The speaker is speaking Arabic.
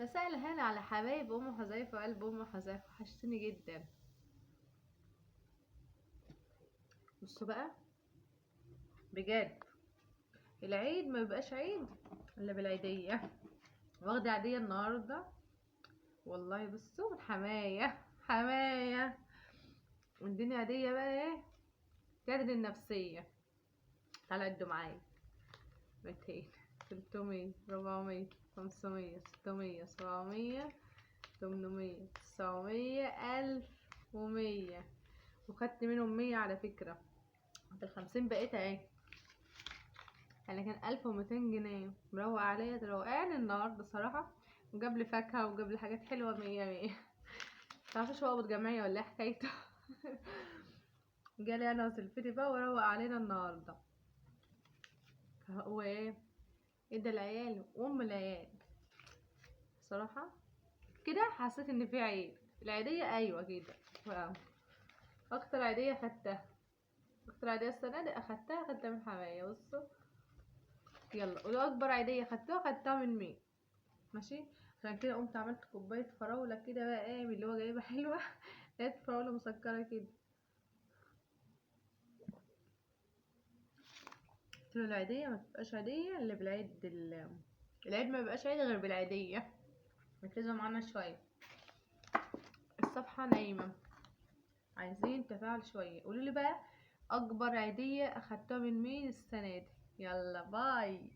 مساء الهنا على حبايب ام حذيفه وقلب ام حذيفه، وحشتني جدا. بصوا بقى، بجد العيد ما بيبقاش عيد الا بالعيديه. واخده عيديه النهارده والله. بصوا حمايه اديني عيديه بقى ايه تعدل النفسيه. تعالى عدوا معايا: 200 300 400 500 600 700 800 900 1100. وخدت منهم 100 على فكرة. ال50 بقيت اهي. يعني كان 1200 جنيه. مروق عليا روقان النهارده صراحة. وجاب لي فاكهة وجاب لي حاجات حلوة 100. متعرفش هو جمعية ولا ايه حكايته. جالي انا وسلفتي بقى وروق علينا النهارده. هو ايه ادى العيال وام العيال صراحة. كده حسيت ان في عيد. العيدية ايوه كده. اكتر عيدية خدتها، اكتر عيدية السنة دي خدتها من حماية. بصوا يلا، ولو اكبر عيدية خدتها من مين. ماشي. عشان كده قمت عملت كوباية فراولة كده بقى ايه من اللي هو جايبها حلوة. لقيت فراولة مسكرة كده. قلت له العيدية ما تبقاش عيدية الا بالعيد العيد ما بيبقاش عيد غير بالعيدية. ركزوا معانا شوية. الصفحة نايمة، عايزين تفاعل شوية. قولولي بقى اكبر عيدية اخدتها من مين السنة دي. يلا باي.